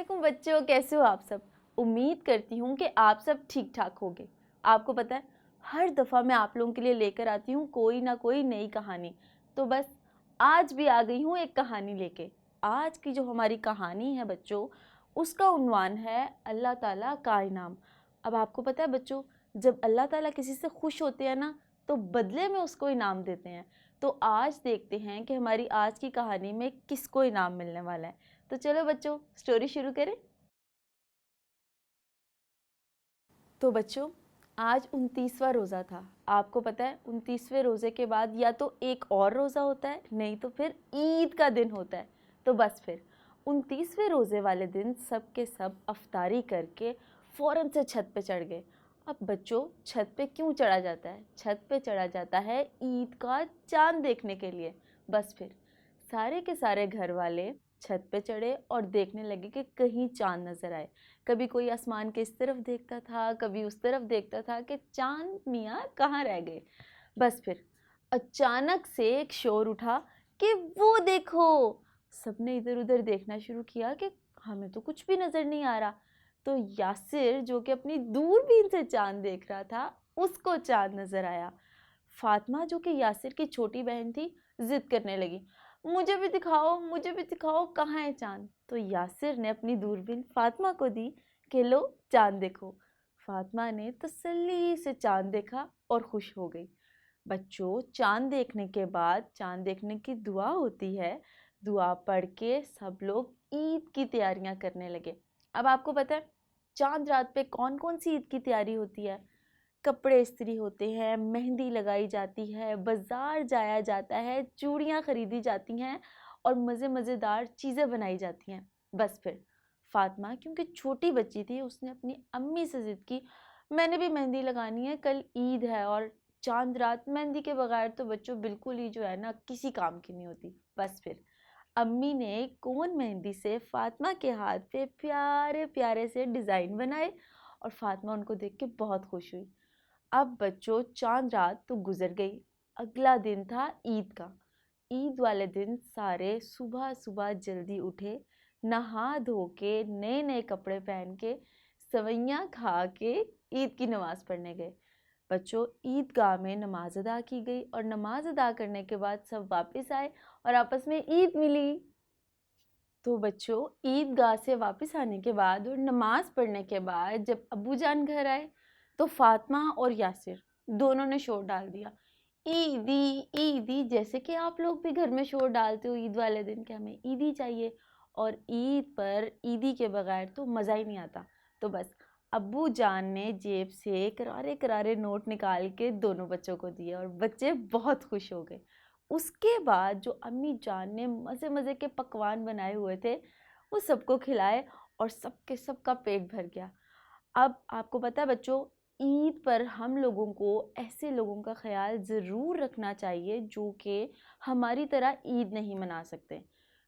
वालेकुम बच्चों, कैसे हो आप सब। उम्मीद करती हूँ कि आप सब ठीक ठाक होंगे। आपको पता है, हर दफ़ा मैं आप लोगों के लिए लेकर आती हूँ कोई ना कोई नई कहानी। तो बस आज भी आ गई हूँ एक कहानी लेके। आज की जो हमारी कहानी है बच्चों, उसका उन्वान है अल्लाह ताला का इनाम। अब आपको पता है बच्चों, जब अल्लाह ताला किसी से खुश होते हैं ना, तो बदले में उसको इनाम देते हैं। तो आज देखते हैं कि हमारी आज की कहानी में किसको इनाम मिलने वाला है। तो चलो बच्चों, स्टोरी शुरू करें। तो बच्चों, आज 29वां रोज़ा था। आपको पता है 29वें रोज़े के बाद या तो एक और रोज़ा होता है, नहीं तो फिर ईद का दिन होता है। तो बस फिर 29वें रोज़े वाले दिन सब के सब अफ्तारी करके फ़ौरन से छत पे चढ़ गए। अब बच्चों, छत पे क्यों चढ़ा जाता है? छत पे चढ़ा जाता है ईद का चाँद देखने के लिए। बस फिर सारे के सारे घर वाले छत पे चढ़े और देखने लगे कि कहीं चाँद नज़र आए। कभी कोई आसमान के इस तरफ देखता था, कभी उस तरफ देखता था कि चाँद मियाँ कहाँ रह गए। बस फिर अचानक से एक शोर उठा कि वो देखो। सबने इधर उधर देखना शुरू किया कि हमें तो कुछ भी नज़र नहीं आ रहा। तो यासिर, जो कि अपनी दूरबीन से चाँद देख रहा था, उसको चाँद नज़र आया। फातिमा, जो कि यासिर की छोटी बहन थी, ज़िद करने लगी, मुझे भी दिखाओ, मुझे भी दिखाओ, कहाँ है चाँद। तो यासिर ने अपनी दूरबीन फातिमा को दी कि लो चाँद देखो। फातिमा ने तसल्ली से चाँद देखा और खुश हो गई। बच्चों, चाँद देखने के बाद चाँद देखने की दुआ होती है। दुआ पढ़ के सब लोग ईद की तैयारियां करने लगे। अब आपको पता है चाँद रात पे कौन कौन सी ईद की तैयारी होती है? कपड़े इस्त्री होते हैं, मेहंदी लगाई जाती है, बाज़ार जाया जाता है, चूड़ियाँ ख़रीदी जाती हैं और मज़ेदार चीज़ें बनाई जाती हैं। बस फिर फातिमा, क्योंकि छोटी बच्ची थी, उसने अपनी अम्मी से ज़िद की, मैंने भी मेहंदी लगानी है, कल ईद है और चाँद रात मेहंदी के बगैर तो बच्चों बिल्कुल ही जो है ना किसी काम की नहीं होती। बस फिर अम्मी ने कोन मेहंदी से फातिमा के हाथ पे प्यारे प्यारे से डिज़ाइन बनाए और फातिमा उनको देख के बहुत खुश हुई। अब बच्चों, चाँद रात तो गुजर गई। अगला दिन था ईद का। ईद वाले दिन सारे सुबह सुबह जल्दी उठे, नहा धो के नए नए कपड़े पहन के सवैयाँ खा के ईद की नमाज़ पढ़ने गए। बच्चों, ईदगाह में नमाज अदा की गई और नमाज अदा करने के बाद सब वापस आए और आपस में ईद मिली। तो बच्चों, ईदगाह से वापस आने के बाद और नमाज पढ़ने के बाद जब अब्बू जान घर आए, तो फातिमा और यासिर दोनों ने शोर डाल दिया, ईदी ईदी। जैसे कि आप लोग भी घर में शोर डालते हो ईद वाले दिन कि हमें ईदी चाहिए, और ईद पर ईदी के बगैर तो मज़ा ही नहीं आता। तो बस अब्बू जान ने जेब से करारे करारे नोट निकाल के दोनों बच्चों को दिए और बच्चे बहुत खुश हो गए। उसके बाद जो अम्मी जान ने मज़े मज़े के पकवान बनाए हुए थे, वो सबको खिलाए और सबके सबका पेट भर गया। अब आपको पता है बच्चों, ईद पर हम लोगों को ऐसे लोगों का ख्याल ज़रूर रखना चाहिए जो कि हमारी तरह ईद नहीं मना सकते।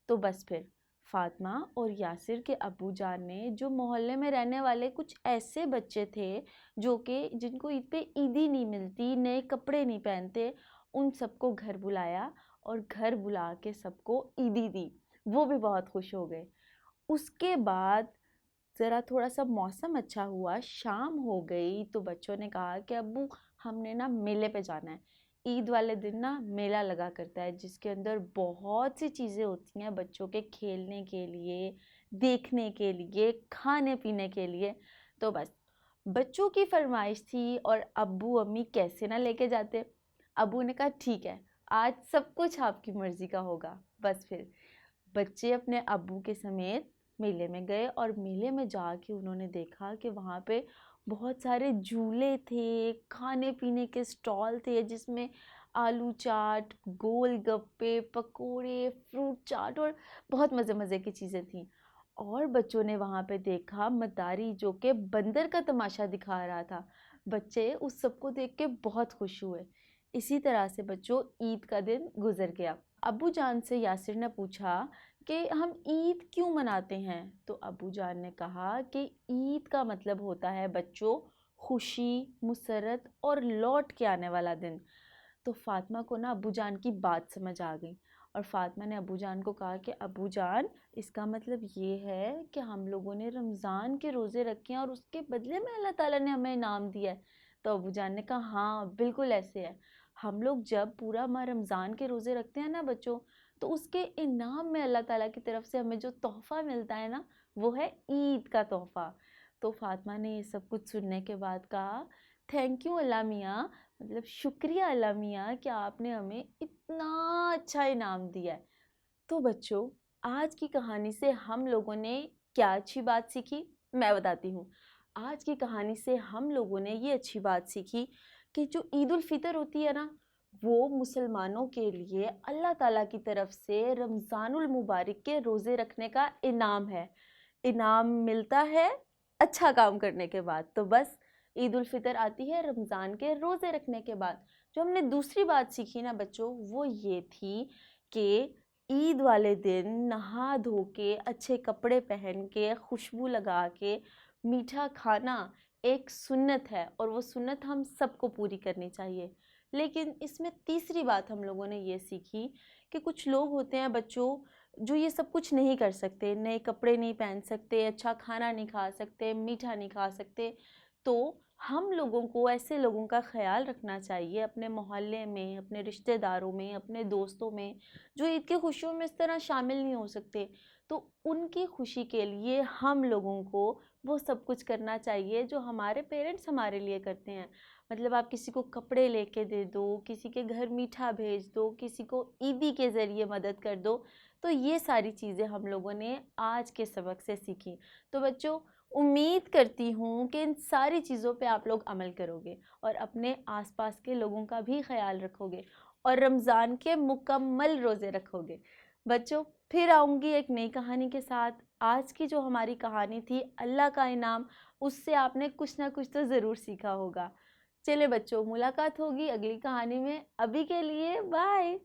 तो बस फिर फातिमा और यासिर के अब्बू जान ने जो मोहल्ले में रहने वाले कुछ ऐसे बच्चे थे जो कि जिनको ईद पे ईदी नहीं मिलती, नए कपड़े नहीं पहनते, उन सबको घर बुलाया और घर बुला के सबको ईदी दी। वो भी बहुत खुश हो गए। उसके बाद ज़रा थोड़ा सा मौसम अच्छा हुआ, शाम हो गई, तो बच्चों ने कहा कि अब्बू, हमने ना मेले पे जाना है। ईद वाले दिन ना मेला लगा करता है जिसके अंदर बहुत सी चीज़ें होती हैं बच्चों के खेलने के लिए, देखने के लिए, खाने पीने के लिए। तो बस बच्चों की फरमाइश थी और अब्बू अम्मी कैसे ना लेके जाते। अब्बू ने कहा ठीक है, आज सब कुछ आपकी मर्ज़ी का होगा। बस फिर बच्चे अपने अब्बू के समेत मेले में गए और मेले में जाके उन्होंने देखा कि वहाँ पे बहुत सारे झूले थे, खाने पीने के स्टॉल थे जिसमें आलू चाट, गोलगप्पे, पकोड़े, फ्रूट चाट और बहुत मज़े मज़े की चीज़ें थीं। और बच्चों ने वहाँ पे देखा मदारी, जो कि बंदर का तमाशा दिखा रहा था। बच्चे उस सब को देख के बहुत खुश हुए। इसी तरह से बच्चों, ईद का दिन गुजर गया। अब्बू जान से यासिर ने पूछा कि हम ईद क्यों मनाते हैं? तो अब्बू जान ने कहा कि ईद का मतलब होता है बच्चों खुशी, मुसरत और लौट के आने वाला दिन। तो फातिमा को ना अब्बू जान की बात समझ आ गई اور فاطمہ نے ابو جان کو کہا کہ ابو جان اس کا مطلب یہ ہے کہ ہم لوگوں نے رمضان کے روزے رکھے ہیں اور اس کے بدلے میں اللہ تعالیٰ نے ہمیں انعام دیا ہے. تو ابو جان نے کہا ہاں بالکل ایسے ہے. ہم لوگ جب پورا ماہ رمضان کے روزے رکھتے ہیں نا بچوں، تو اس کے انعام میں اللہ تعالیٰ کی طرف سے ہمیں جو تحفہ ملتا ہے نا وہ ہے عید کا تحفہ. تو فاطمہ نے یہ سب کچھ سننے کے بعد کہا تھینک یو اللہ میاں، مطلب شکریہ اللہ میاں کہ آپ نے ہمیں اتنا اچھا انعام دیا ہے. تو بچوں آج کی کہانی سے ہم لوگوں نے کیا اچھی بات سیکھی میں بتاتی ہوں. آج کی کہانی سے ہم لوگوں نے یہ اچھی بات سیکھی کہ جو عید الفطر ہوتی ہے نا وہ مسلمانوں کے لیے اللہ تعالیٰ کی طرف سے رمضان المبارک کے روزے رکھنے کا انعام ہے. انعام ملتا ہے اچھا کام کرنے کے بعد. تو بس عید الفطر آتی ہے رمضان کے روزے رکھنے کے بعد. جو ہم نے دوسری بات سیکھی نا بچوں وہ یہ تھی کہ عید والے دن نہا دھو کے اچھے کپڑے پہن کے خوشبو لگا کے میٹھا کھانا ایک سنت ہے اور وہ سنت ہم سب کو پوری کرنی چاہیے. لیکن اس میں تیسری بات ہم لوگوں نے یہ سیکھی کہ کچھ لوگ ہوتے ہیں بچوں جو یہ سب کچھ نہیں کر سکتے، نئے کپڑے نہیں پہن سکتے، اچھا کھانا نہیں کھا سکتے، میٹھا نہیں کھا سکتے. تو ہم لوگوں کو ایسے لوگوں کا خیال رکھنا چاہیے اپنے محلے میں، اپنے رشتہ داروں میں، اپنے دوستوں میں جو عید کی خوشیوں میں اس طرح شامل نہیں ہو سکتے. تو ان کی خوشی کے لیے ہم لوگوں کو وہ سب کچھ کرنا چاہیے جو ہمارے پیرنٹس ہمارے لیے کرتے ہیں. مطلب آپ کسی کو کپڑے لے کے دے دو، کسی کے گھر میٹھا بھیج دو، کسی کو عیدی کے ذریعے مدد کر دو. تو یہ ساری چیزیں ہم لوگوں نے آج کے سبق سے سیکھی. تو بچوں امید کرتی ہوں کہ ان ساری چیزوں پہ آپ لوگ عمل کرو گے اور اپنے آس پاس کے لوگوں کا بھی خیال رکھو گے اور رمضان کے مکمل روزے رکھو گے. بچوں پھر آؤں گی ایک نئی کہانی کے ساتھ. آج کی جو ہماری کہانی تھی اللہ کا انعام، اس سے آپ نے کچھ نہ کچھ تو ضرور سیکھا ہوگا. چلے بچوں ملاقات ہوگی اگلی کہانی میں. ابھی کے لیے بائے.